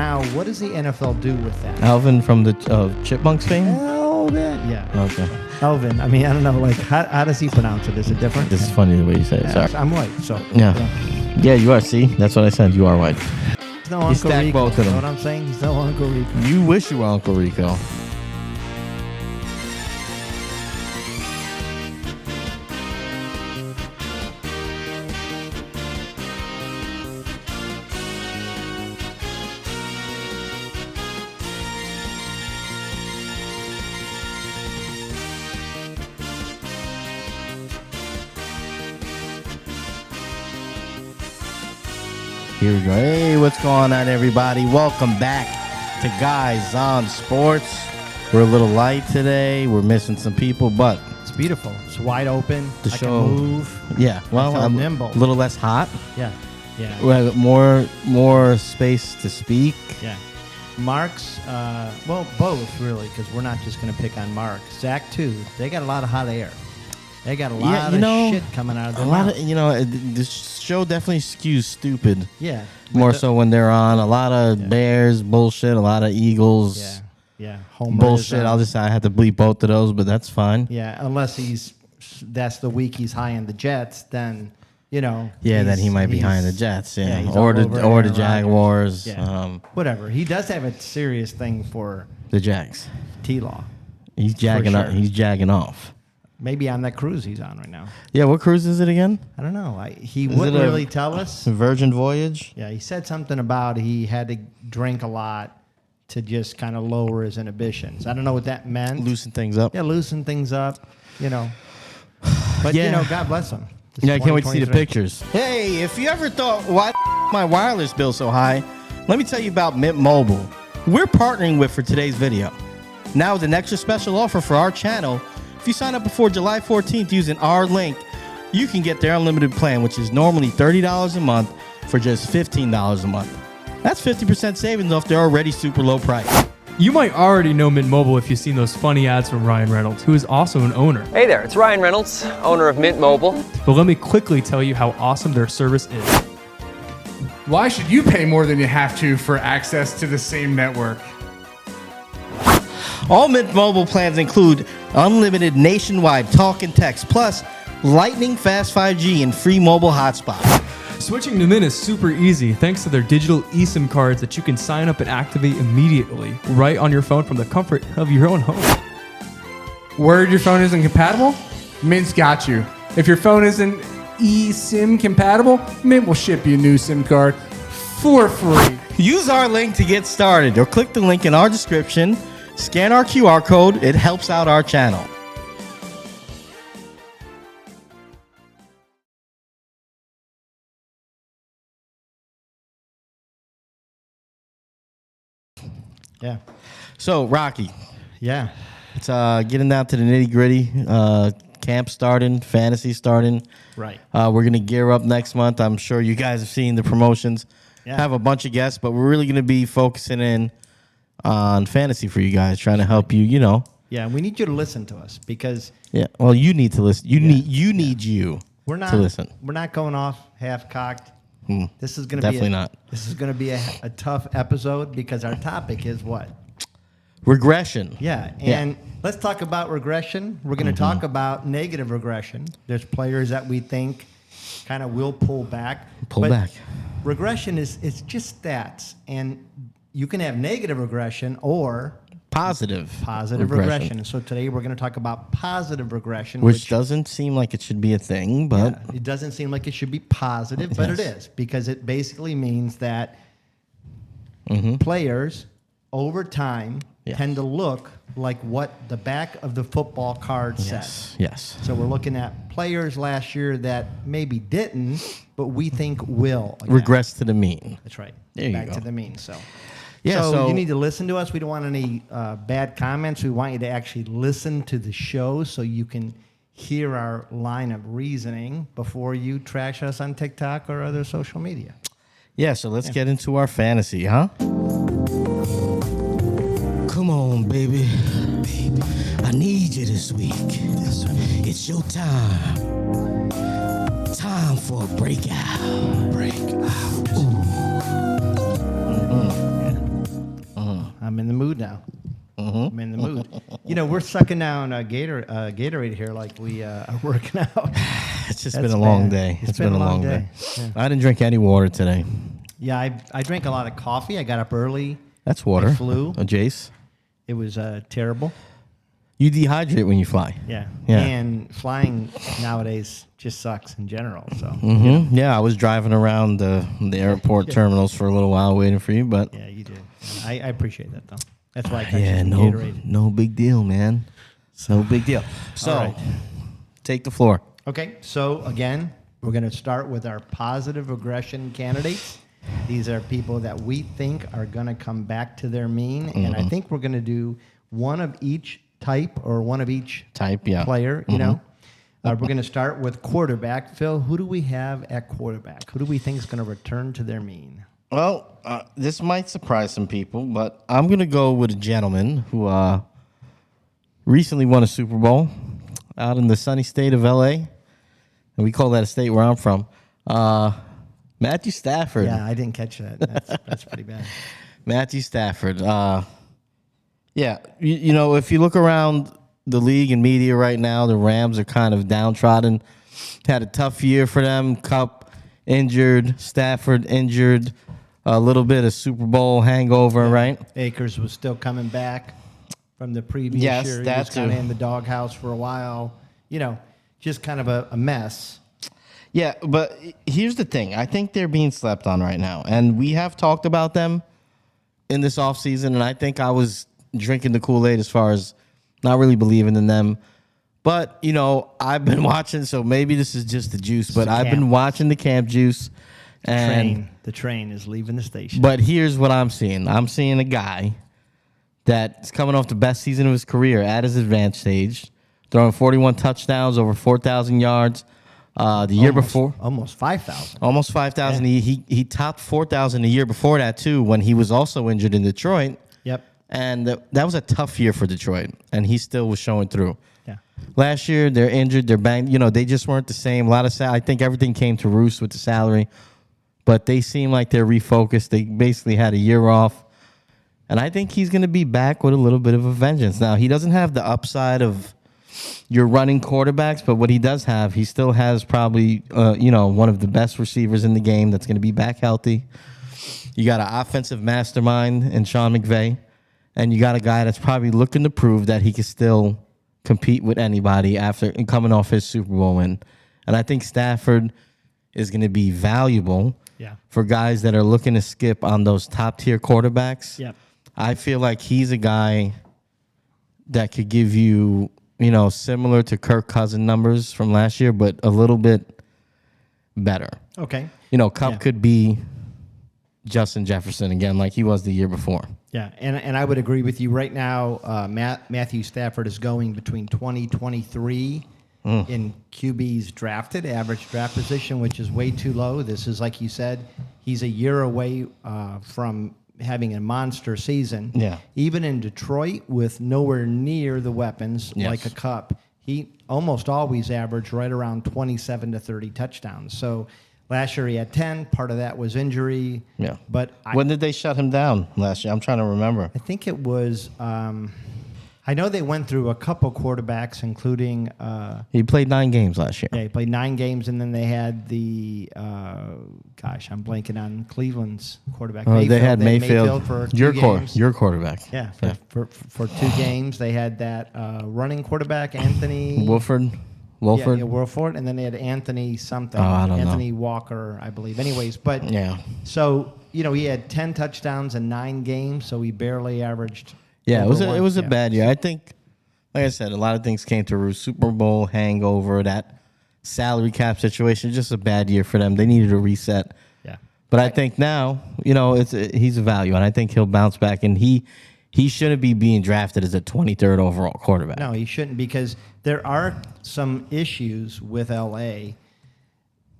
now, what does the NFL do with that? Alvin from the Chipmunks fame? Elvin. Yeah. Okay. Elvin. I mean, I don't know. Like, how does he pronounce it? Is it different? This is funny the way you say it. Sorry. I'm white, so. Yeah. Yeah, you are. See? That's what I said. You are white. He's no Uncle Rico. Both of them. You know what I'm saying? He's no Uncle Rico. You wish you were Uncle Rico. Here we go. Hey, what's going on, everybody? Welcome back to Guys on Sports. We're a little light today. We're missing some people, but it's beautiful. It's wide open. The I show, can move. Yeah, well, I'm nimble. A little less hot. Yeah, yeah. We have more space to speak. Yeah. Mark's, well, both really, because we're not just going to pick on Mark. Zach too. They got a lot of hot air. They got a lot of shit coming out of their mouth. The show definitely skews stupid. Yeah. More so when they're on. A lot of Bears bullshit, a lot of Eagles. Yeah. Yeah. Homer bullshit. I had to bleep both of those, but that's fine. Yeah, unless that's the week he's high in the Jets, then, you know. Yeah, then he might be high in the Jets, yeah or the Jaguars. Yeah. Whatever. He does have a serious thing for the Jags. T-Law. He's jagging up. He's jagging off. Maybe on that cruise he's on right now. Yeah, what cruise is it again? I don't know. He wouldn't really tell us. Virgin Voyage? Yeah, he said something about he had to drink a lot to just kind of lower his inhibitions. I don't know what that meant. Loosen things up. Yeah, loosen things up, you know. But, you know, God bless him. Yeah, I can't wait to see the pictures. Hey, if you ever thought, why my wireless bill so high, let me tell you about Mint Mobile. We're partnering with for today's video. Now with an extra special offer for our channel, if you sign up before July 14th using our link, you can get their unlimited plan, which is normally $30 a month for just $15 a month. That's 50% savings off their already super low price. You might already know Mint Mobile if you've seen those funny ads from Ryan Reynolds, who is also an owner. Hey there, it's Ryan Reynolds, owner of Mint Mobile. But let me quickly tell you how awesome their service is. Why should you pay more than you have to for access to the same network? All Mint Mobile plans include unlimited nationwide talk and text, plus lightning fast 5G and free mobile hotspot. Switching to Mint is super easy thanks to their digital eSIM cards that you can sign up and activate immediately right on your phone from the comfort of your own home. Worried your phone isn't compatible? Mint's got you. If your phone isn't eSIM compatible, Mint will ship you a new SIM card for free. Use our link to get started or click the link in our description. Scan our QR code. It helps out our channel. Yeah. So, Rocky. Yeah. It's getting down to the nitty gritty. Camp starting, fantasy starting. Right. We're going to gear up next month. I'm sure you guys have seen the promotions. Yeah. Have a bunch of guests, but we're really going to be focusing in on fantasy for you guys, trying to help you, you know. Yeah, we need you to listen to us because well, you need to listen. You need we're not to listen. We're not going off half cocked. This is going to definitely not. This is going to be a tough episode because our topic is what? Regression. Yeah, and let's talk about regression. We're going to talk about negative regression. There's players that we think kind of will pull back. Regression is just stats, and you can have negative regression or positive regression. So today we're going to talk about positive regression, which doesn't seem like it should be a thing, but it doesn't seem like it should be positive, but it is, because it basically means that players over time tend to look like what the back of the football card says. Yes. So we're looking at players last year that maybe didn't, but we think will regress to the mean. That's right. Back to the mean. So. Yeah, so you need to listen to us. We don't want any bad comments. We want you to actually listen to the show so you can hear our line of reasoning before you trash us on TikTok or other social media. Yeah, so let's get into our fantasy, huh? Come on, baby. I need you this week. It's your time. Time for a breakout. Ooh. I'm in the mood now. I'm in the mood. You know, we're sucking down Gatorade here like we are working out. It's just been a long day. It's been a long day. Yeah. I didn't drink any water today. Yeah, I drank a lot of coffee. I got up early. That's water. I flew. A Jace. It was terrible. You dehydrate when you fly. Yeah. Yeah. And flying nowadays just sucks in general. So. Yeah, I was driving around the airport terminals for a little while waiting for you, but Yeah, you did. I appreciate that though. That's why I got you some no Gatorade. big deal, man. No big deal. So, All right. take the floor. Okay, so again, we're going to start with our positive regression candidates. These are people that we think are going to come back to their mean, and I think we're going to do one of each type or one of each Type, yeah. player, you know. We're going to start with quarterback. Phil, who do we have at quarterback? Who do we think is going to return to their mean? Well, this might surprise some people, but I'm going to go with a gentleman who recently won a Super Bowl out in the sunny state of L.A., and we call that a state where I'm from. Matthew Stafford. Yeah, I didn't catch that. That's pretty bad. Matthew Stafford. Yeah, you know, if you look around the league and media right now, the Rams are kind of downtrodden. Had a tough year for them. Kupp injured, Stafford injured, a little bit of Super Bowl hangover, right? Akers was still coming back from the previous Yes, year. He that was kind of too. in the doghouse for a while. You know, just kind of a mess. Yeah, but here's the thing. I think they're being slept on right now. And we have talked about them in this offseason, and I think I was drinking the Kool-Aid as far as not really believing in them. But, you know, I've been watching, so maybe this is just the juice, but I've been watching the camp juice. And The train is leaving the station. But here's what I'm seeing. I'm seeing a guy that's coming off the best season of his career at his advanced age, throwing 41 touchdowns, over 4,000 yards. The year before, almost 5,000. almost 5,000. Yeah. He topped 4,000 the year before that too, when he was also injured in Detroit. Yep. And that was a tough year for Detroit, and he still was showing through. Yeah. Last year, they're injured, they're banged. You know, they just weren't the same. A lot of I think everything came to roost with the salary, but they seem like they're refocused. They basically had a year off, and I think he's going to be back with a little bit of a vengeance. Now, he doesn't have the upside of your running quarterbacks, but what he does have, he still has probably, one of the best receivers in the game that's going to be back healthy. You got an offensive mastermind in Sean McVay, and you got a guy that's probably looking to prove that he can still compete with anybody after coming off his Super Bowl win. And I think Stafford is going to be valuable for guys that are looking to skip on those top-tier quarterbacks. Yep. I feel like he's a guy that could give you, similar to Kirk Cousins numbers from last year, but a little bit better. Okay. Kupp could be Justin Jefferson again, like he was the year before. Yeah, and I would agree with you. Right now, Matthew Stafford is going between 20-23 in QBs drafted, average draft position, which is way too low. This is, like you said, he's a year away from having a monster season. Yeah. Even in Detroit, with nowhere near the weapons like a Kupp, he almost always averaged right around 27 to 30 touchdowns. So last year he had 10. Part of that was injury. Yeah. But when did they shut him down last year? I'm trying to remember. I think it was. I know they went through a couple quarterbacks, including. He played 9 games last year. Yeah, he played 9 games, and then they had the. I'm blanking on Cleveland's quarterback. They had Mayfield for 2 your games. your quarterback. Yeah, for 2 games. They had that running quarterback, Anthony Wolford. Yeah, Wolford, and then they had Anthony something. I don't know. Anthony Walker, I believe. Anyways, but Yeah. So he had 10 touchdowns in 9 games, so he barely averaged. Yeah, over it was a yeah. bad year. I think, like I said, a lot of things came to roost. Super Bowl hangover, that salary cap situation, just a bad year for them. They needed a reset. Yeah. But I think now, he's a value, and I think he'll bounce back. And he shouldn't be being drafted as a 23rd overall quarterback. No, he shouldn't, because there are some issues with LA,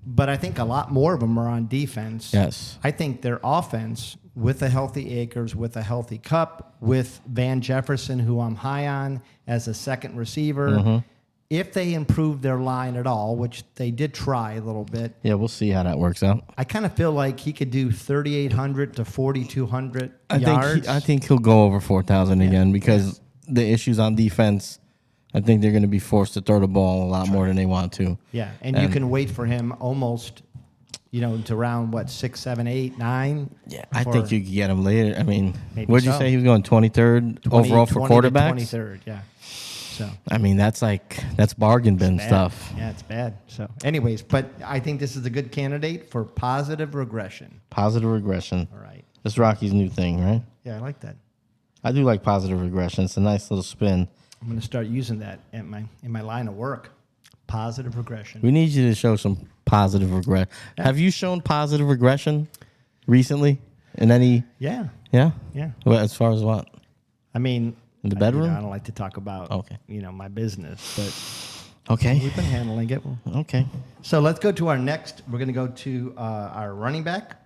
but I think a lot more of them are on defense. Yes. I think their offense, with a healthy Akers, with a healthy Kupp, with Van Jefferson, who I'm high on as a second receiver, if they improve their line at all, which they did try a little bit, Yeah, we'll see how that works out. I kind of feel like he could do 3,800 to 4,200 yards. I think he'll go over 4,000 again because the issues on defense, I think they're going to be forced to throw the ball a lot more than they want to. Yeah, and you can wait for him almost, to round, 6, 7, 8, 9? Yeah, I think you could get him later. I mean, Maybe what did you so. say he was going 23rd 20 overall for 20 to quarterbacks? 23rd, yeah. So I mean, that's bargain bin bad. stuff. Yeah, it's bad. So, anyways, but I think this is a good candidate for positive regression. Positive regression. All right. That's Rocky's new thing, right? Yeah, I like that. I do like positive regression. It's a nice little spin. I'm going to start using that in my line of work. Positive regression. We need you to show some positive regression. Yeah. Have you shown positive regression recently in any? Yeah. Yeah. Yeah. Well, as far as what? I mean, In the bedroom? I don't like to talk about Okay. my business, but Okay. we've been handling it. Okay. So let's go to our next. We're going to go to our running back.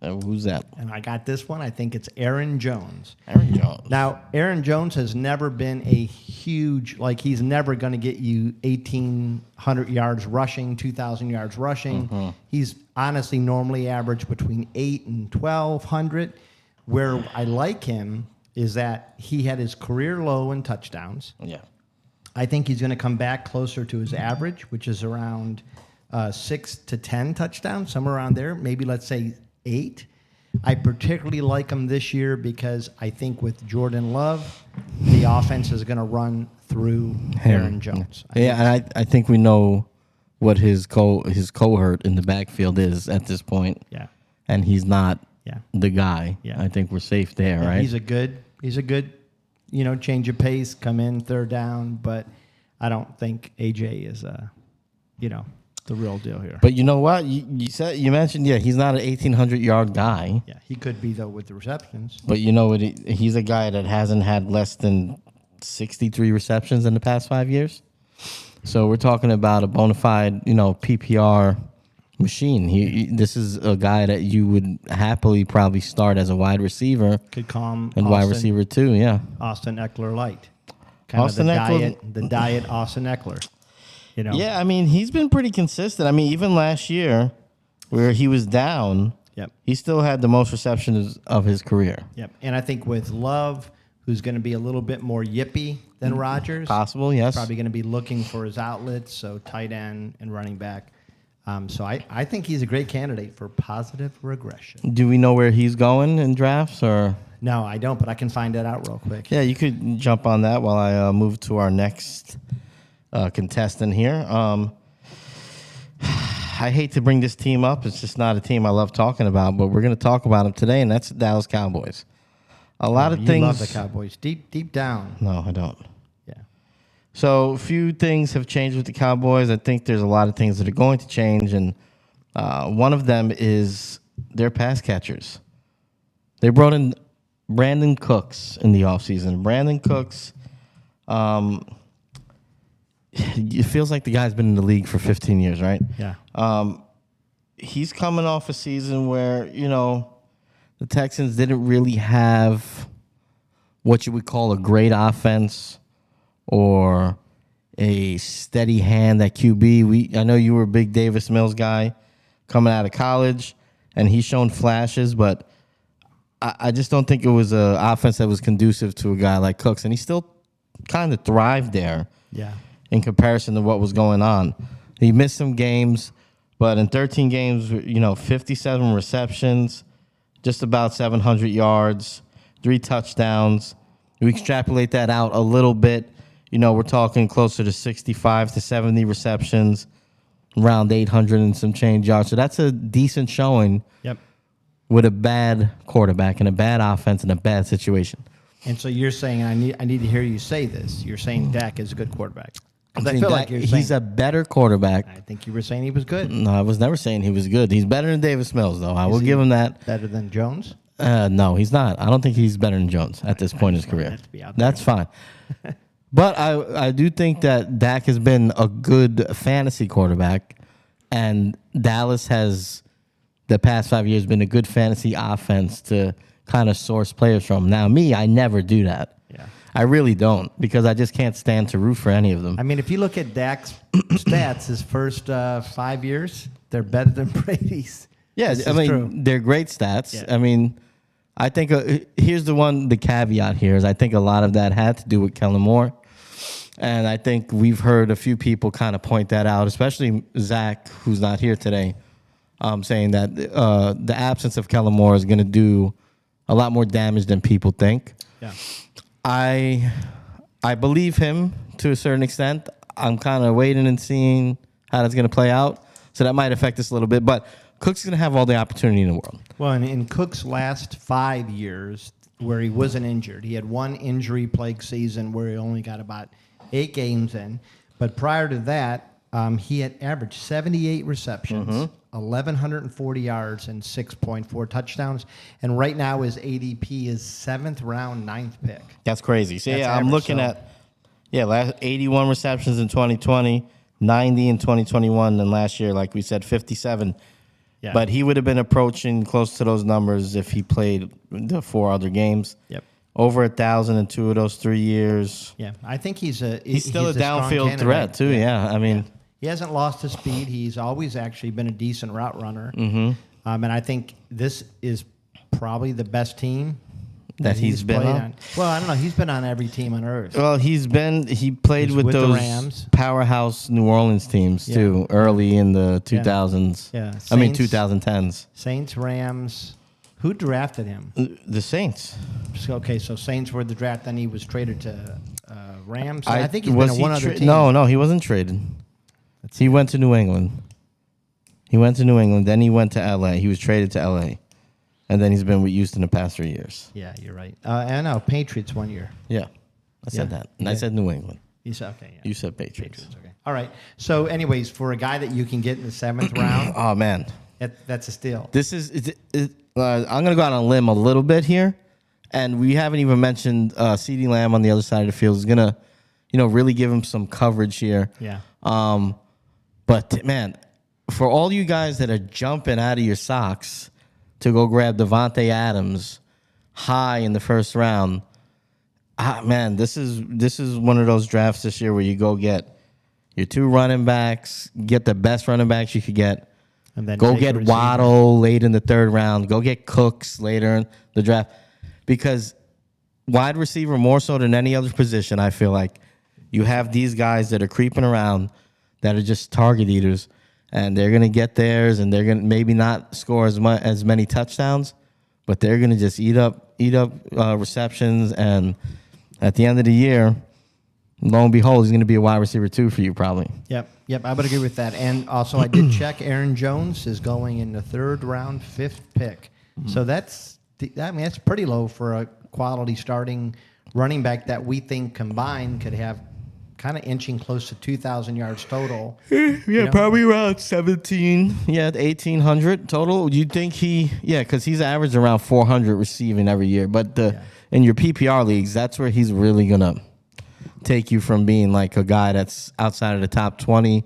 Who's that? And I got this one. I think it's Aaron Jones. Aaron Jones. Now, Aaron Jones has never been a huge, he's never going to get you 1,800 yards rushing, 2,000 yards rushing. He's honestly normally average between 8 and 1,200. Where I like him is that he had his career low in touchdowns. Yeah. I think he's going to come back closer to his average, which is around 6 to 10 touchdowns, somewhere around there. Maybe let's say 8. I particularly like him this year because I think with Jordan Love, the offense is going to run through Aaron Jones. And I think we know what his cohort in the backfield is at this point. Yeah. And he's not Yeah. the guy. Yeah. I think we're safe there, Yeah, right? He's a good, change of pace, come in third down, but I don't think AJ is, the real deal here. But you know what? You mentioned, he's not an 1,800 yard guy. Yeah, he could be though with the receptions. But you know what? He's a guy that hasn't had less than 63 receptions in the past 5 years. So we're talking about a bona fide, PPR machine. This is a guy that you would happily probably start as a wide receiver Could calm and wide receiver too. Yeah, Austin Eckler light. Kind Austin of Eckler- the diet Austin Eckler. Yeah, I mean, he's been pretty consistent. I mean, even last year, where he was down, Yep. he still had the most receptions of his career. Yep. And I think with Love, who's going to be a little bit more yippy than Rodgers, Possible, yes. probably going to be looking for his outlets, so tight end and running back. So I think he's a great candidate for positive regression. Do we know where he's going in drafts or? No, I don't, but I can find that out real quick. Yeah, you could jump on that while I move to our next contestant here. I hate to bring this team up. It's just not a team I love talking about, but we're going to talk about them today, and that's the Dallas Cowboys. A lot of You things. love the Cowboys. Deep down. No, I don't. Yeah. So a few things have changed with the Cowboys. I think there's a lot of things that are going to change, and one of them is their pass catchers. They brought in Brandon Cooks in the offseason. Brandon Cooks, it feels like the guy's been in the league for 15 years, right? Yeah. He's coming off a season where, the Texans didn't really have what you would call a great offense or a steady hand at QB. I know you were a big Davis Mills guy coming out of college, and he's shown flashes, but I just don't think it was an offense that was conducive to a guy like Cooks, and he still kind of thrived there. Yeah. In comparison to what was going on. He missed some games, but in 13 games, 57 receptions, just about 700 yards, 3 touchdowns. We extrapolate that out a little bit. We're talking closer to 65 to 70 receptions, around 800 and some change yards. So that's a decent showing. Yep. With a bad quarterback and a bad offense and a bad situation. And so you're saying, I need to hear you say this. You're saying Dak is a good quarterback. 'Cause I feel like you're saying, he's a better quarterback. I think you were saying he was good. No, I was never saying he was good. He's better than Davis Mills, though. I will give him that. Better than Jones? No, he's not. I don't think he's better than Jones at this point in his career. Have to be out there. That's fine. But I do think that Dak has been a good fantasy quarterback, and Dallas has, the past 5 years, been a good fantasy offense to kind of source players from. Now, I never do that. Yeah. I really don't, because I just can't stand to root for any of them. I mean, if you look at Dak's stats, his first 5 years, they're better than Brady's. Yeah, This I is mean, true. they're great stats. Yeah. I mean, I think here's the caveat here is I think a lot of that had to do with Kellen Moore. And I think we've heard a few people kind of point that out, especially Zach, who's not here today, saying that the absence of Kellen Moore is going to do a lot more damage than people think. Yeah. I believe him to a certain extent. I'm kind of waiting and seeing how that's going to play out. So that might affect us a little bit. But Cook's going to have all the opportunity in the world. Well, in Cook's last 5 years where he wasn't injured, he had one injury-plagued season where he only got about 8 games in. But prior to that, he had averaged 78 receptions, 1,140 yards, and 6.4 touchdowns. And right now his ADP is 7th round, 9th pick. That's crazy. So, That's yeah, I'm average, looking so- at, last 81 receptions in 2020, 90 in 2021, and last year, like we said, 57. Yeah. But he would have been approaching close to those numbers if he played the 4 other games. Yep. Over 1,000 in 2 of those 3 years. Yeah, I think he's still a strong downfield candidate. threat, too. Yeah, I mean. He hasn't lost his speed. He's always actually been a decent route runner. Mm-hmm. And I think this is probably the best team That he's been played on? Well, I don't know. He's been on every team on earth. Well, he played He's with with the those Rams. powerhouse New Orleans teams, too, early in the 2000s. Yeah. I mean, Saints. 2010s. Saints, Rams. Who drafted him? The Saints. So Saints were the draft. Then he was traded to Rams. I think he's been was on he one other team. No, he wasn't traded. He went to New England. Then he went to L.A. He was traded to L.A. And then he's been with Houston the past 3 years. Yeah, you're right. I know. Patriots 1 year. Yeah, I said that. And I said New England. You said, okay. Yeah. You said Patriots. Okay. All right. So, anyways, for a guy that you can get in the 7th round, Oh, man. that's a steal. This is I'm going to go out on a limb a little bit here. And we haven't even mentioned CeeDee Lamb on the other side of the field is going to, really give him some coverage here. Yeah. But, man, for all you guys that are jumping out of your socks to go grab Devontae Adams high in the first round, man, this is one of those drafts this year where you go get your 2 running backs, get the best running backs you could get, And then go take a get receiver. Waddle late in the 3rd round, go get Cooks later in the draft. Because wide receiver, more so than any other position, I feel like you have these guys that are creeping around that are just target eaters, and they're going to get theirs, and they're going to maybe not score as many touchdowns, but they're going to just eat up receptions, and at the end of the year, lo and behold, he's going to be a wide receiver 2 for you probably. Yep, I would agree with that. And also, I did check. Aaron Jones is going in the 3rd round, 5th pick. So that's pretty low for a quality starting running back that we think combined could have kind of inching close to 2,000 yards total. Yeah, probably around 17. Yeah, 1,800 total. Do you think because he's averaged around 400 receiving every year. But in your PPR leagues, that's where he's really going to take you from being like a guy that's outside of the top 20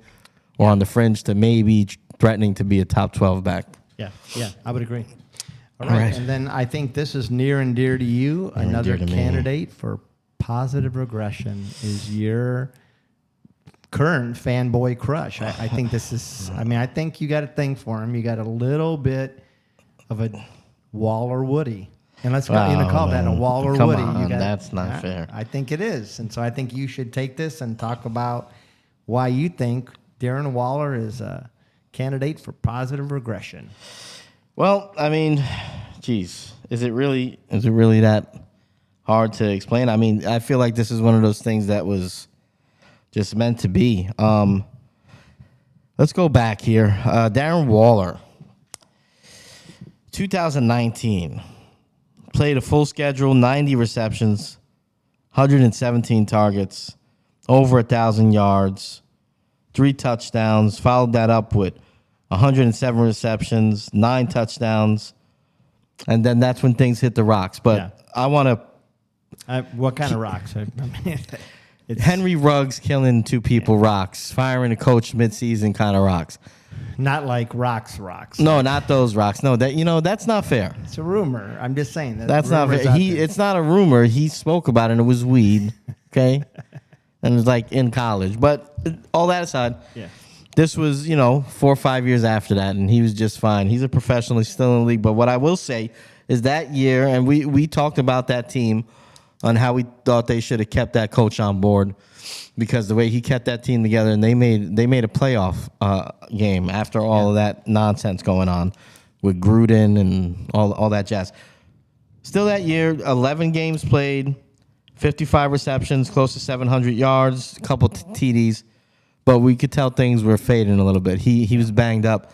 or on the fringe to maybe threatening to be a top 12 back. Yeah, I would agree. All right. And then I think this is near and dear to you. Another dear to me. candidate for positive regression is your current fanboy crush. I think this is, I think you got a thing for him. You got a little bit of a Waller Woody. And let's call that a Waller Come Woody. on, that's not fair. I think it is. And so I think you should take this and talk about why you think Darren Waller is a candidate for positive regression. Well, I mean, geez, is it really that hard to explain? I mean, I feel like this is one of those things that was just meant to be. Let's go back here. Darren Waller, 2019, played a full schedule, 90 receptions, 117 targets, over 1,000 yards, 3 touchdowns, followed that up with 107 receptions, 9 touchdowns, and then that's when things hit the rocks. But I want to... What kind of rocks? Henry Ruggs killing 2 people rocks, firing a coach midseason kind of rocks. Not like rocks. No, not those rocks. No, that's not fair. It's a rumor. I'm just saying That's not fair. It's not a rumor. He spoke about it, and it was weed. Okay, and it was like in college. But all that aside, Yeah. this was 4 or 5 years after that, and he was just fine. He's a professional. He's still in the league. But what I will say is that year, and we talked about that team on how we thought they should have kept that coach on board, because the way he kept that team together, and they made a playoff game after all of that nonsense going on with Gruden and all that jazz. Still that year, 11 games played, 55 receptions, close to 700 yards, a couple TDs, but we could tell things were fading a little bit. He was banged up.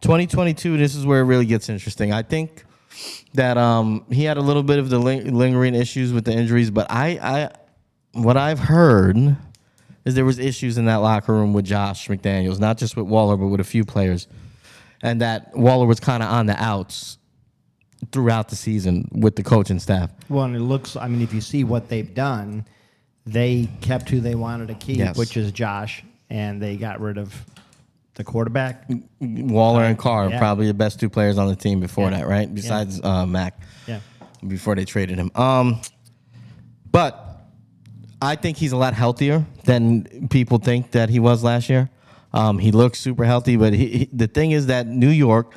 2022, this is where it really gets interesting. I think that he had a little bit of the lingering issues with the injuries, but what I've heard is there was issues in that locker room with Josh McDaniels, not just with Waller, but with a few players, and that Waller was kind of on the outs throughout the season with the coaching staff. Well, and it looks, I mean, if you see what they've done, they kept who they wanted to keep, Yes. which is Josh, and they got rid of the quarterback. Waller and Carr, Yeah. probably the best two players on the team before Yeah. that, right? Besides Mac, Yeah. before they traded him. But I think he's a lot healthier than people think that he was last year. He looks super healthy, but the thing is that New York,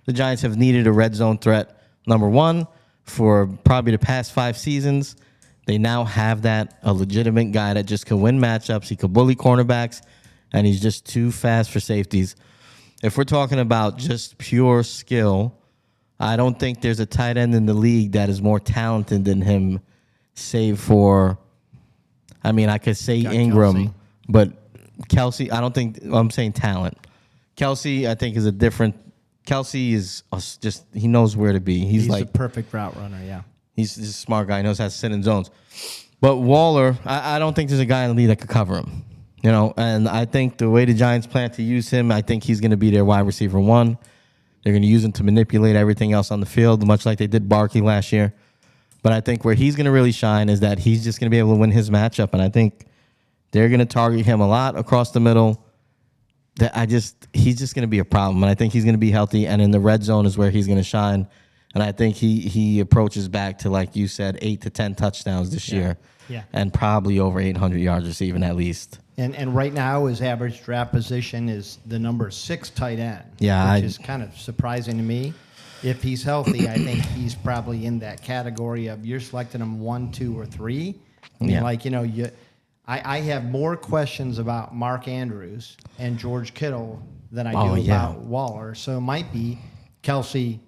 the Giants have needed a red zone threat, number one, for probably the past 5 seasons. They now have that, a legitimate guy that just can win matchups. He could bully cornerbacks, and he's just too fast for safeties. If we're talking about just pure skill, I don't think there's a tight end in the league that is more talented than him, save for, I mean, I could say Got Ingram, Kelsey. but Kelsey, I don't think, I'm saying talent. Kelsey, I think, is a different, Kelsey is just, he knows where to be. He's He's like, a perfect route runner, yeah. he's a smart guy. He knows how to sit in zones. But Waller, I don't think there's a guy in the league that could cover him. And I think the way the Giants plan to use him, I think he's going to be their wide receiver 1. They're going to use him to manipulate everything else on the field, much like they did Barkley last year. But I think where he's going to really shine is that he's just going to be able to win his matchup. And I think they're going to target him a lot across the middle. He's just going to be a problem. And I think he's going to be healthy. And in the red zone is where he's going to shine. And I think he approaches back to, like you said, 8 to 10 touchdowns this year. Yeah. And probably over 800 yards receiving at least. And right now, his average draft position is the number 6 tight end. Yeah, which is kind of surprising to me. If he's healthy, I think he's probably in that category of you're selecting him 1, 2, or 3. I mean, Yeah. I have more questions about Mark Andrews and George Kittle than I do yeah. about Waller. So it might be Kelsey.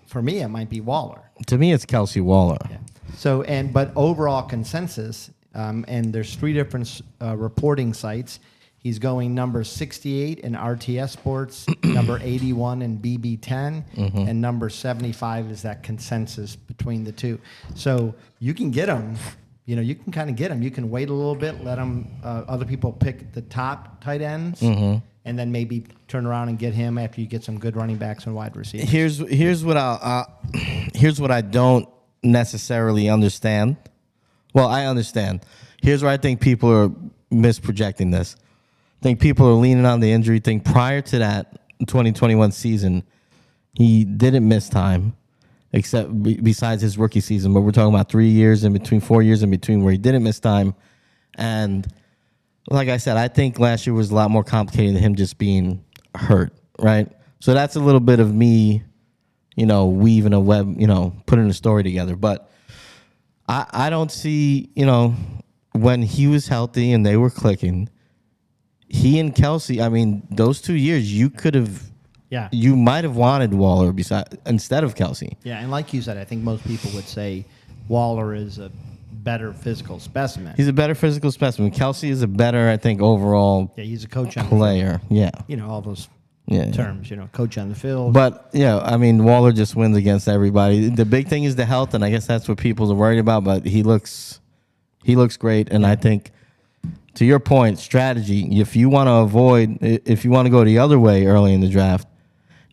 For me, it might be Waller. To me, it's Kelsey Waller. Yeah. So but overall consensus, and there's 3 different reporting sites. He's going number 68 in RTS Sports, number 81 in BB10, and number 75 is that consensus between the two. So you can get him. You can kind of get him. You can wait a little bit, let him other people pick the top tight ends, and then maybe turn around and get him after you get some good running backs and wide receivers. Here's what I don't necessarily understand. Well, I understand. Here's where I think people are misprojecting this. I think people are leaning on the injury thing. Prior to that 2021 season, he didn't miss time, except besides his rookie season. But we're talking about 3 years in between, 4 years in between where he didn't miss time. And like I said, I think last year was a lot more complicated than him just being hurt, right? So that's a little bit of me, weaving a web, putting a story together. But I don't see, when he was healthy and they were clicking, he and Kelsey, I mean, those 2 years, you could have, you might have wanted Waller instead of Kelsey. Yeah, and like you said, I think most people would say Waller is a better physical specimen. He's a better physical specimen. Kelsey is a better, I think, overall he's a coach on player. Yeah. all those Yeah. terms, coach on the field. But, I mean, Waller just wins against everybody. The big thing is the health, and I guess that's what people are worried about, but he looks great, and I think, to your point, strategy, if you want to go the other way early in the draft,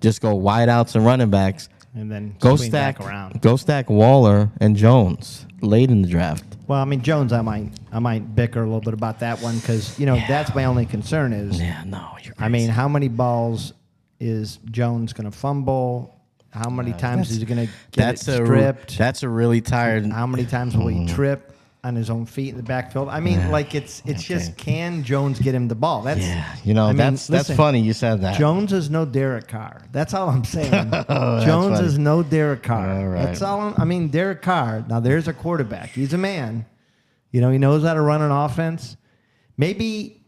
just go wideouts and running backs, and then Go swing stack, back around. go stack Waller and Jones late in the draft. Well, I mean, Jones, I might bicker a little bit about that one because, that's my only concern is, Yeah, no, you're crazy. I mean, how many balls is Jones going to fumble? How many times is he going to get it stripped? That's a really tired. How many times will he trip on his own feet in the backfield? I mean, it's just, can Jones get him the ball? That's That's funny you said that. Jones is no Derek Carr. That's all I'm saying. Jones is no Derek Carr. All right. That's all. I mean, Derek Carr. Now there's a quarterback. He's a man. He knows how to run an offense. Maybe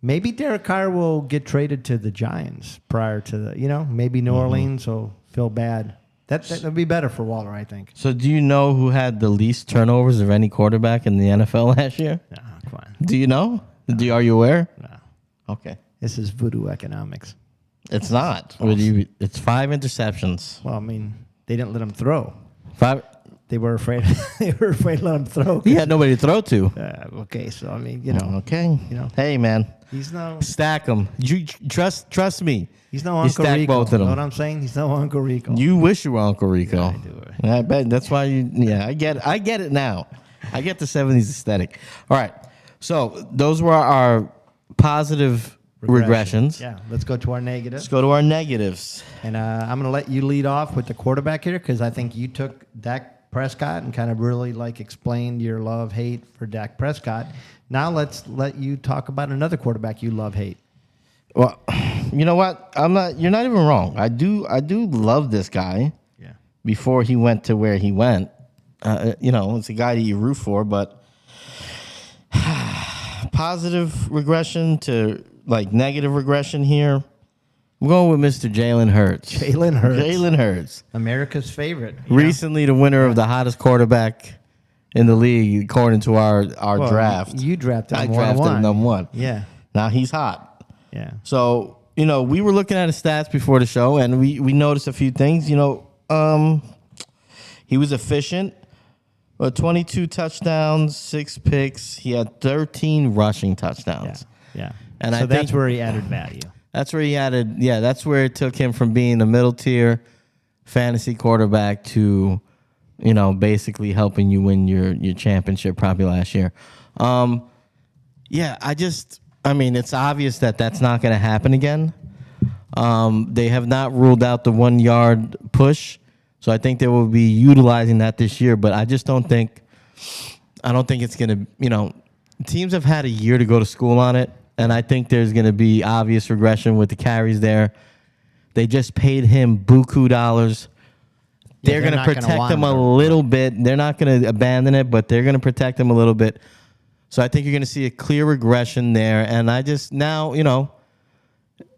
Derek Carr will get traded to the Giants prior to the. Maybe New Orleans will feel bad. That'd be better for Waller, I think. So do you know who had the least turnovers of any quarterback in the NFL last year? No, come on. Do you know? Are you aware? No. Okay. This is voodoo economics. It's not. It's 5 interceptions. Well, I mean, they didn't let him throw. 5. They were afraid. They were afraid to let him throw. He had nobody to throw to. Okay, so I mean, Okay. Hey, man. he's no Stack them. You trust me. he's no You Uncle stack Rico. both of them. Know what I'm saying? He's no Uncle Rico. You wish you were Uncle Rico. I do. I bet that's why you. Yeah, I get it now. I get the 70s aesthetic. All right. So those were our positive regressions. Yeah, let's go to our negatives. Let's go to our negatives. And I'm going to let you lead off with the quarterback here because I think you took Dak Prescott and kind of really explained your love hate for Dak Prescott. Now let's let you talk about another quarterback you love hate. Well, you know what? You're not even wrong. I do love this guy. Yeah. Before he went to where he went, it's a guy that you root for. But positive regression to negative regression here. I'm going with Mr. Jalen Hurts. Jalen Hurts. America's America's favorite. Recently, the winner of the hottest quarterback in the league, according to our draft. You drafted him. I drafted him number 1. Yeah. Now he's hot. Yeah. So, we were looking at his stats before the show, and we noticed a few things. He was efficient. 22 touchdowns, 6 picks. He had 13 rushing touchdowns. Yeah. And so I that's think where he added value. That's where he added. Yeah, that's where it took him from being a middle tier fantasy quarterback to, basically helping you win your championship probably last year. It's obvious that that's not going to happen again. They have not ruled out the 1 yard push, so I think they will be utilizing that this year. But I just don't think it's going to. Teams have had a year to go to school on it. And I think there's going to be obvious regression with the carries there. They just paid him buku dollars. They're going to protect him a little bit. They're not going to abandon it, but they're going to protect him a little bit. So I think you're going to see a clear regression there. And I just now,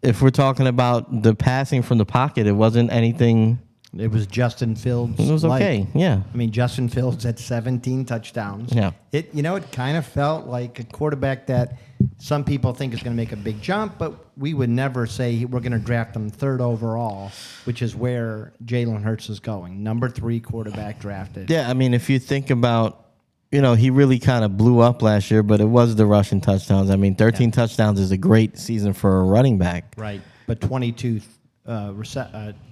if we're talking about the passing from the pocket, it wasn't anything. It was Justin Fields. It was okay, yeah. I mean, Justin Fields had 17 touchdowns. Yeah. It kind of felt like a quarterback that some people think is going to make a big jump, but we would never say we're going to draft him 3rd overall, which is where Jalen Hurts is going. Number 3 quarterback drafted. Yeah, I mean, if you think about, he really kind of blew up last year, but it was the rushing touchdowns. I mean, 13 touchdowns is a great season for a running back. Right, but 22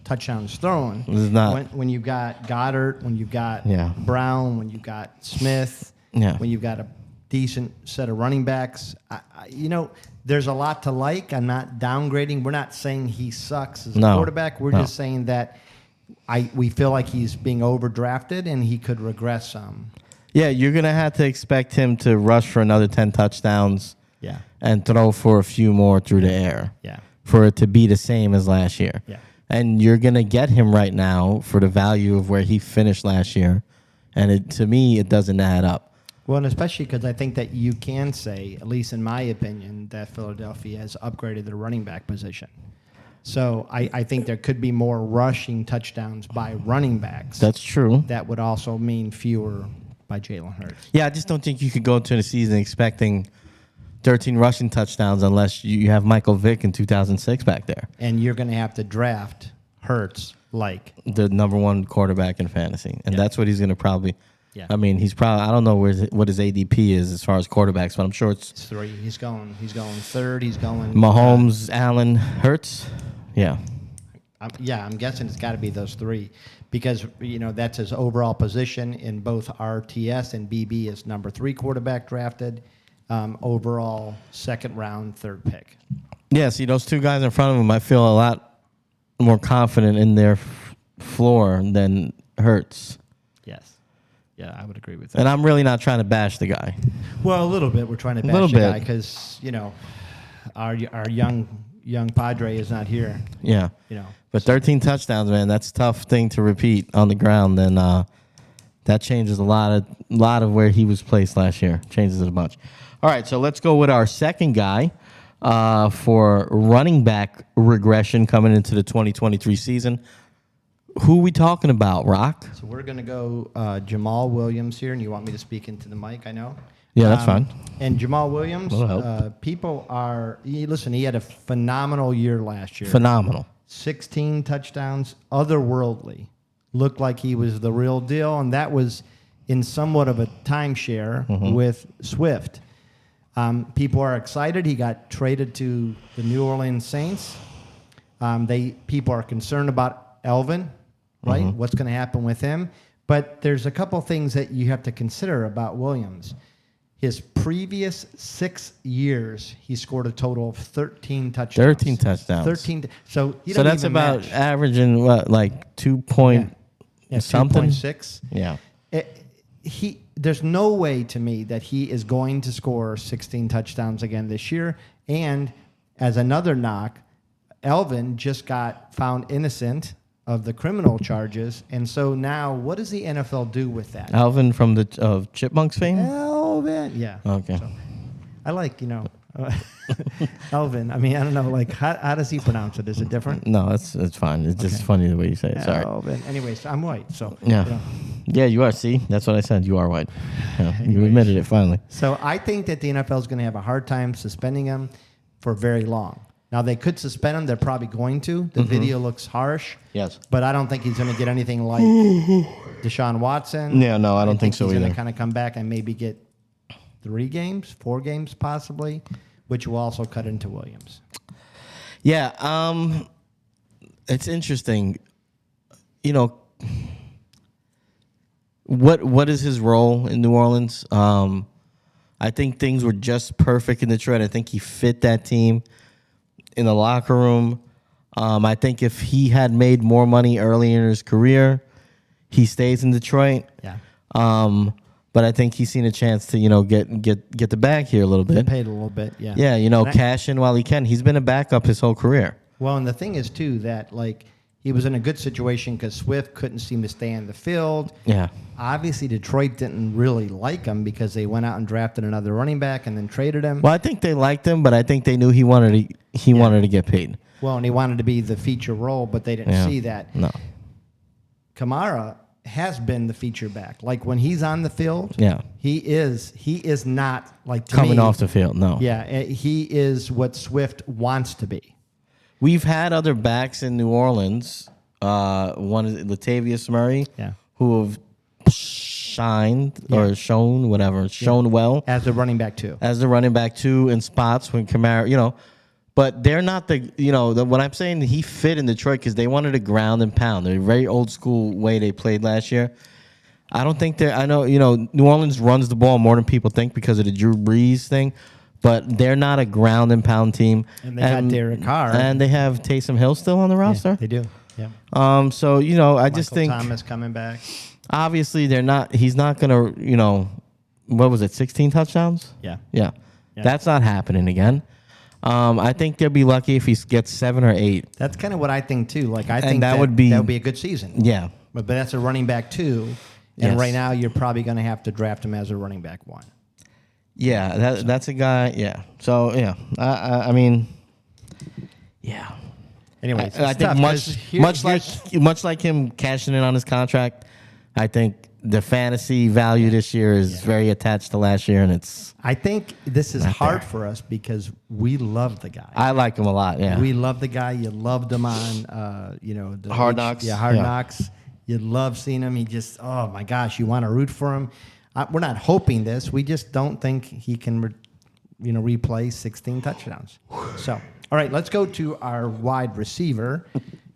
touchdowns thrown. Is not when you've got Goddard, when you've got Brown, when you've got Smith, when you've got a decent set of running backs. There's a lot to like. I'm not downgrading. We're not saying he sucks as a quarterback. We're just saying that we feel like he's being overdrafted and he could regress some. Yeah, you're going to have to expect him to rush for another 10 touchdowns and throw for a few more through the air. Yeah. For it to be the same as last year. Yeah. And you're going to get him right now for the value of where he finished last year. And to me, it doesn't add up. Well, and especially because I think that you can say, at least in my opinion, that Philadelphia has upgraded their running back position. So I think there could be more rushing touchdowns by running backs. That's true. That would also mean fewer by Jalen Hurts. Yeah, I just don't think you could go into the season expecting 13 rushing touchdowns unless you have Michael Vick in 2006 back there. And you're going to have to draft Hurts like the number 1 quarterback in fantasy. And that's what he's going to probably. Yeah. I mean, he's probably, I don't know what his ADP is as far as quarterbacks, but I'm sure it's 3. He's going 3rd. He's going Mahomes, Allen, Hurts. Yeah. I'm guessing it's got to be those 3 because that's his overall position in both RTS and BB is number 3 quarterback drafted, overall second round, third pick. Yeah, see those two guys in front of him, I feel a lot more confident in their floor than Hurts. Yes. Yeah, I would agree with that. And I'm really not trying to bash the guy. Well, a little bit. We're trying to bash the guy because our young Padre is not here. Yeah. But 13 touchdowns, man, that's a tough thing to repeat on the ground. And that changes a lot of where he was placed last year. Changes it a bunch. All right, so let's go with our second guy for running back regression coming into the 2023 season. Who are we talking about, Rock? So we're going to go Jamal Williams here, and you want me to speak into the mic, I know? Yeah, that's fine. And Jamal Williams, people listen, he had a phenomenal year last year. Phenomenal. 16 touchdowns, otherworldly. Looked like he was the real deal, and that was in somewhat of a timeshare with Swift. People are excited. He got traded to the New Orleans Saints. People are concerned about Elvin, right? What's going to happen with him? But there's a couple things that you have to consider about Williams. His previous 6 years, he scored a total of 13 touchdowns. 13 touchdowns. 13. So that's about match. averaging what, like 2 point something? 2.6. Yeah. There's no way to me that he is going to score 16 touchdowns again this year. And as another knock, Elvin just got found innocent of the criminal charges. And so now what does the NFL do with that? Alvin from the Chipmunks fame? Elvin. Yeah. Okay. So, I like, Elvin. I mean, I don't know, like, how does he pronounce it? Is it different? No, it's fine. It's just funny the way you say it. Sorry. Elvin. Anyways, I'm white, so. Yeah. Yeah, you are. See? That's what I said. You are white. Yeah, you admitted it finally. So I think that the NFL is going to have a hard time suspending him for very long. Now, they could suspend him. They're probably going to. The video looks harsh. Yes. But I don't think he's going to get anything like Deshaun Watson. Yeah, no, I don't think so he's either. going to kind of come back and maybe get 3 games, 4 games possibly, which will also cut into Williams. Yeah, it's interesting. What is his role in New Orleans? I think things were just perfect in Detroit. I think he fit that team in the locker room. I think if he had made more money early in his career, he stays in Detroit. Yeah. But I think he's seen a chance to, get the bag here a little bit. Get paid a little bit, yeah. Yeah, cash in while he can. He's been a backup his whole career. Well, and the thing is, too, that, he was in a good situation because Swift couldn't seem to stay in the field. Yeah. Obviously, Detroit didn't really like him because they went out and drafted another running back and then traded him. Well, I think they liked him, but I think they knew he wanted to get paid. Well, and he wanted to be the feature role, but they didn't see that. No. Kamara has been the feature back. Like when he's on the field, he is not like coming off the field. No. Yeah, he is what Swift wants to be. We've had other backs in New Orleans. One is Latavius Murray, who have shined or shown well as a running back too. As the running back too in spots when Kamara, but they're not what I'm saying. He fit in Detroit because they wanted to ground and pound. They're a very old school way they played last year. I don't think I know, New Orleans runs the ball more than people think because of the Drew Brees thing, but they're not a ground and pound team. And they got Derek Carr. And they have Taysom Hill still on the roster. Yeah, they do. Yeah. So, I just think Thomas coming back. Obviously he's not going to, what was it? 16 touchdowns? Yeah. That's not happening again. I think they'll be lucky if he gets 7 or 8. That's kind of what I think too. I think that would be a good season. Yeah. But that's a running back 2. And right now you're probably going to have to draft him as a running back 1. Yeah, that's a guy. Yeah. So yeah, I mean, yeah. Anyways, I think much like him cashing in on his contract, I think the fantasy value this year is very attached to last year, and I think this is hard for us because we love the guy. I like him a lot. Yeah, we love the guy. You loved him on, the Hard Knocks. Yeah, Hard Knocks. You love seeing him. He just, oh my gosh, you want to root for him. We're not hoping this. We just don't think he can, replay 16 touchdowns. So, all right, let's go to our wide receiver.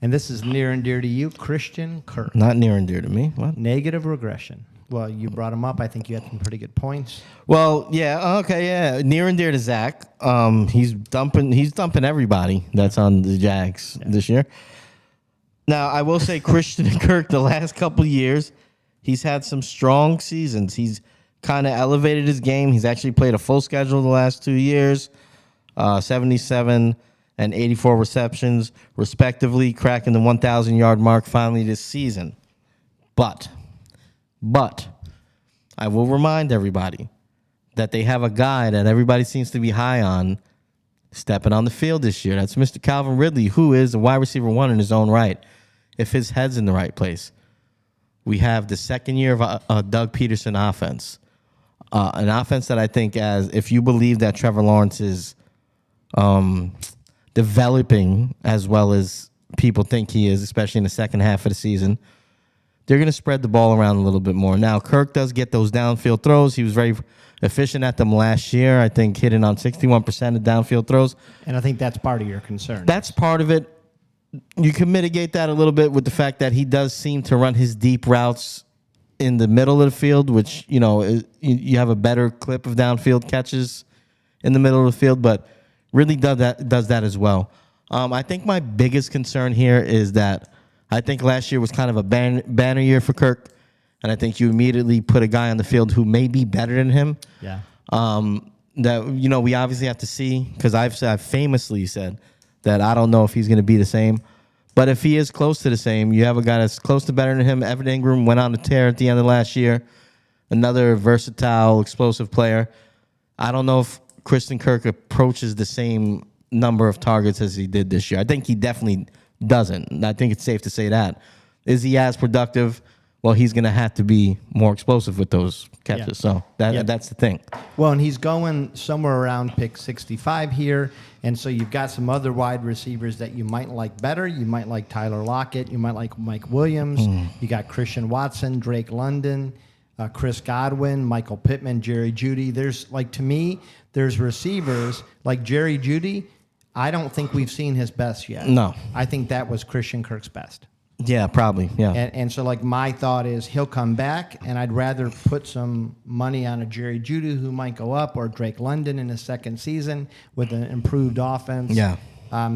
And this is near and dear to you, Christian Kirk. Not near and dear to me. What? Negative regression. Well, you brought him up. I think you had some pretty good points. Well, yeah, okay, yeah. Near and dear to Zach. He's dumping everybody that's on the Jags this year. Now, I will say Christian Kirk, the last couple of years, he's had some strong seasons. He's kind of elevated his game. He's actually played a full schedule the last 2 years, 77 and 84 receptions, respectively, cracking the 1,000-yard mark finally this season. But I will remind everybody that they have a guy that everybody seems to be high on stepping on the field this year. That's Mr. Calvin Ridley, who is a wide receiver 1 in his own right, if his head's in the right place. We have the second year of a Doug Peterson offense, an offense that I think, as if you believe that Trevor Lawrence is developing as well as people think he is, especially in the second half of the season, they're going to spread the ball around a little bit more. Now, Kirk does get those downfield throws. He was very efficient at them last year, I think hitting on 61% of downfield throws. And I think that's part of your concern. That's part of it. You can mitigate that a little bit with the fact that he does seem to run his deep routes in the middle of the field, which, you have a better clip of downfield catches in the middle of the field, but really does that as well. I think my biggest concern here is that I think last year was kind of a banner year for Kirk, and I think you immediately put a guy on the field who may be better than him. Yeah. That we obviously have to see, because I've famously said that I don't know if he's going to be the same, but if he is close to the same, you have a guy that's close to better than him. Evan Ingram went on a tear at the end of last year, another versatile, explosive player. I don't know if Christian Kirk approaches the same number of targets as he did this year. I think he definitely doesn't. I think it's safe to say that. Is he as productive? Well, he's going to have to be more explosive with those catches. Yeah. So that's the thing. Well, and he's going somewhere around pick 65 here. And so you've got some other wide receivers that you might like better. You might like Tyler Lockett. You might like Mike Williams. You got Christian Watson, Drake London, Chris Godwin, Michael Pittman, Jerry Jeudy. To me, there's receivers like Jerry Jeudy. I don't think we've seen his best yet. No. I think that was Christian Kirk's best. Yeah, probably. Yeah. And so, my thought is he'll come back, and I'd rather put some money on a Jerry Jeudy who might go up, or Drake London in his second season with an improved offense. Yeah.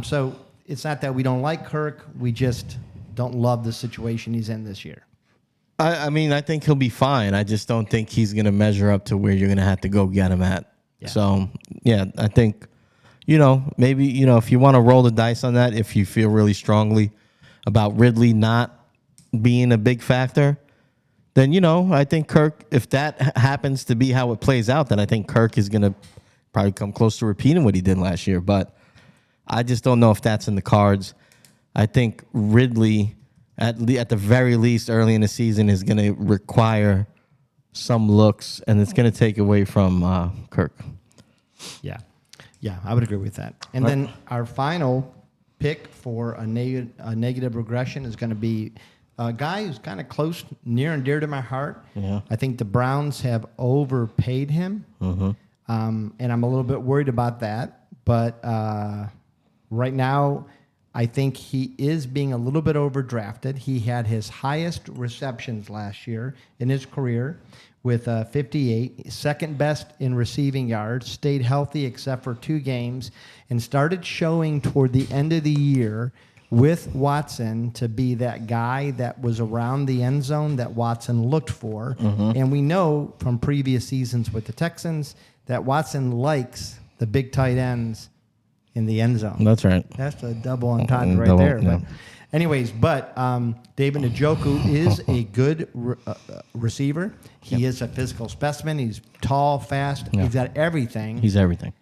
So it's not that we don't like Kirk. We just don't love the situation he's in this year. I mean, I think he'll be fine. I just don't think he's going to measure up to where you're going to have to go get him at. Yeah. So, yeah, I think, maybe, if you want to roll the dice on that, if you feel really strongly about Ridley not being a big factor, then, I think Kirk, if that happens to be how it plays out, then I think Kirk is going to probably come close to repeating what he did last year. But I just don't know if that's in the cards. I think Ridley, at the very least early in the season, is going to require some looks, and it's going to take away from Kirk. Yeah. Yeah, I would agree with that. And then our final pick for a negative regression is going to be a guy who's kind of close, near and dear to my heart. Yeah. I think the Browns have overpaid him, and I'm a little bit worried about that. But right now, I think he is being a little bit overdrafted. He had his highest receptions last year in his career with 58, second best in receiving yards, stayed healthy except for 2 games, and started showing toward the end of the year with Watson to be that guy that was around the end zone that Watson looked for. And we know from previous seasons with the Texans that Watson likes the big tight ends in the end zone. That's right. That's a double entendre right there. Yeah. But anyways, David Njoku is a good receiver. He is a physical specimen. He's tall, fast. Yeah. He's got everything. He's everything.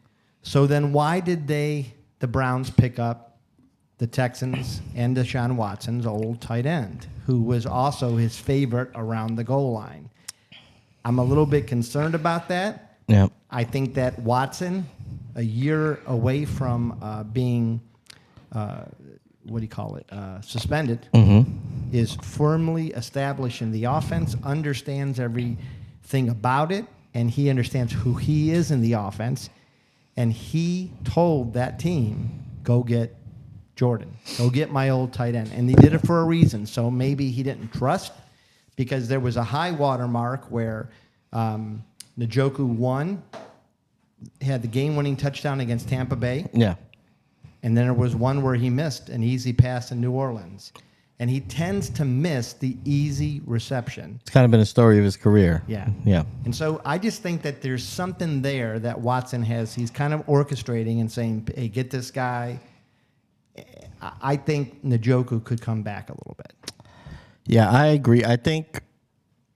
So then why did the Browns pick up the Texans and Deshaun Watson's old tight end, who was also his favorite around the goal line? I'm a little bit concerned about that. Yeah. I think that Watson, a year away from being, suspended, is firmly established in the offense, understands everything about it, and he understands who he is in the offense. And he told that team, go get Jordan, go get my old tight end. And he did it for a reason. So maybe he didn't trust, because there was a high water mark where Njoku won, had the game-winning touchdown against Tampa Bay. Yeah. And then there was one where he missed an easy pass in New Orleans. And he tends to miss the easy reception. It's kind of been a story of his career. Yeah. Yeah. And so I just think that there's something there that Watson has. He's kind of orchestrating and saying, hey, get this guy. I think Njoku could come back a little bit. Yeah, I agree. I think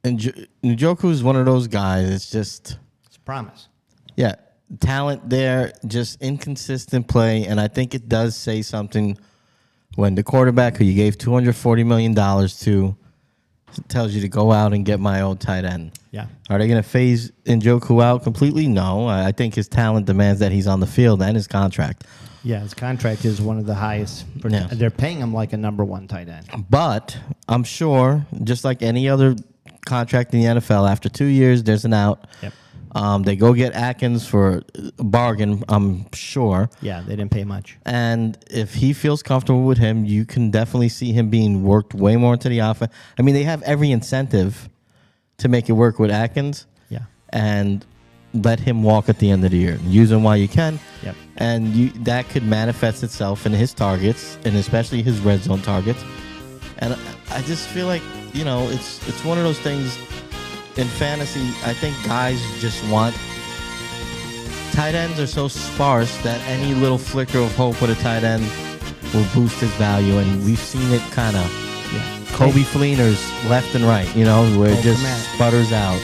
Njoku is one of those guys. It's just... It's a promise. Yeah. Talent there, just inconsistent play. And I think it does say something when the quarterback who you gave $240 million to tells you to go out and get my old tight end. Yeah. Are they going to phase Njoku out completely? No. I think his talent demands that he's on the field and his contract. Yeah, his contract is one of the highest. Yeah. They're paying him like a number one tight end. But I'm sure, just like any other contract in the NFL, after 2 years, there's an out. Yep. They go get Atkins for a bargain, I'm sure. Yeah, they didn't pay much. And if he feels comfortable with him, you can definitely see him being worked way more into the offense. I mean, they have every incentive to make it work with Atkins. Yeah. And let him walk at the end of the year. Use him while you can. Yep. And that could manifest itself in his targets, and especially his red zone targets. And I just feel like, it's one of those things in fantasy. I think guys just want... Tight ends are so sparse that any little flicker of hope with a tight end will boost his value. And we've seen it kind of... Yeah. Kobe Fleeners left and right, where it just sputters out.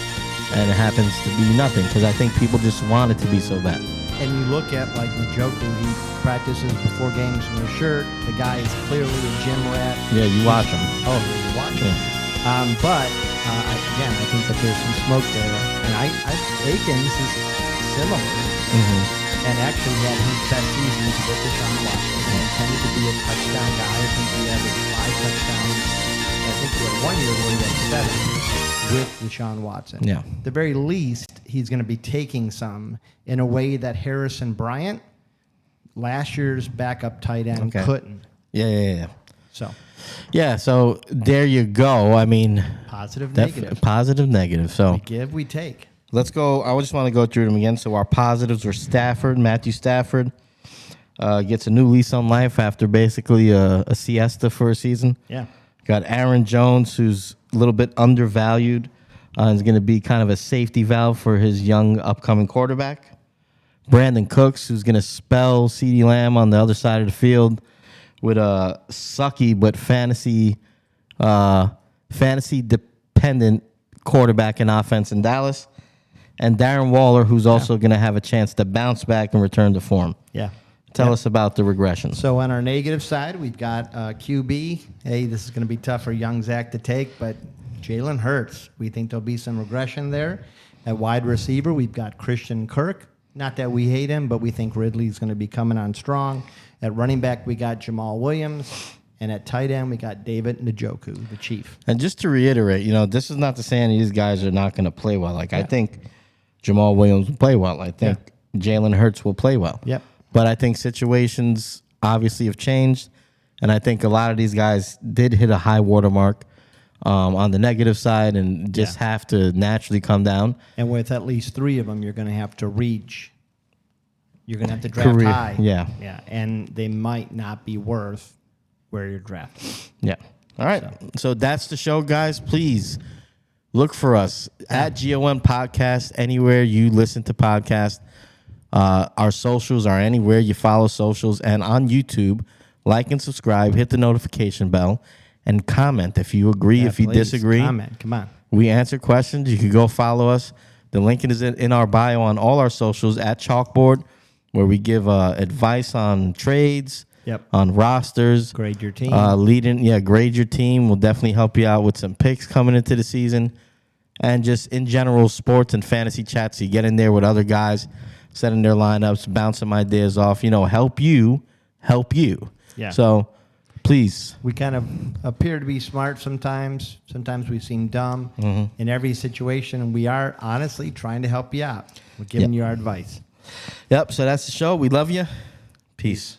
And it happens to be nothing, because I think people just want it to be so bad. And you look at like Njoku, he practices before games in a shirt. The guy is clearly a gym rat. Yeah, you watch him. Oh, you watch him. Yeah. But again, I think that there's some smoke there. And Akins is similar. Mm-hmm. And actually had his best season to get Deshaun Watson. He tended to be a touchdown guy. I think he averaged 5 touchdowns. I think he had 1 year where he had 7 with Deshaun Watson. Yeah. At the very least, he's going to be taking some in a way that Harrison Bryant, last year's backup tight end, couldn't. Yeah. So there you go. I mean, positive, negative. Positive, negative. So we give, we take. Let's go. I just want to go through them again. So our positives were Matthew Stafford gets a new lease on life after basically a siesta for a season. Yeah. Got Aaron Jones, who's a little bit undervalued, is going to be kind of a safety valve for his young upcoming quarterback. Brandon Cooks, who's going to spell CeeDee Lamb on the other side of the field with a sucky but fantasy dependent quarterback and offense in Dallas. And Darren Waller, who's also going to have a chance to bounce back and return to form. Yeah. Tell us about the regression. So on our negative side, we've got QB. Hey, this is going to be tough for young Zach to take, but Jalen Hurts. We think there'll be some regression there. At wide receiver, we've got Christian Kirk. Not that we hate him, but we think Ridley's going to be coming on strong. At running back, we got Jamal Williams. And at tight end, we got David Njoku, the Chief. And just to reiterate, this is not to say any of these guys are not going to play well. I think Jamal Williams will play well. I think Jalen Hurts will play well. Yep. But I think situations obviously have changed. And I think a lot of these guys did hit a high watermark on the negative side and just have to naturally come down. And with at least 3 of them, you're going to have to reach. You're going to have to draft high. Yeah. Yeah. And they might not be worth where you're drafted. Yeah. All right. So that's the show, guys. Please look for us at GON Podcast anywhere you listen to podcasts. Our socials are anywhere you follow socials, and on YouTube. Like and subscribe, hit the notification bell, and comment if you agree, if you disagree. Comment, come on. We answer questions. You can go follow us. The link is in our bio on all our socials at CHALKBOARD, where we give advice on trades, on rosters. Grade your team. Grade your team. We'll definitely help you out with some picks coming into the season, and just in general sports and fantasy chats. So you get in there with other guys, setting their lineups, bouncing ideas off. Help you. Yeah. So, please. We kind of appear to be smart sometimes. Sometimes we seem dumb. In every situation, we are honestly trying to help you out. We're giving you our advice. Yep. So that's the show. We love you. Peace.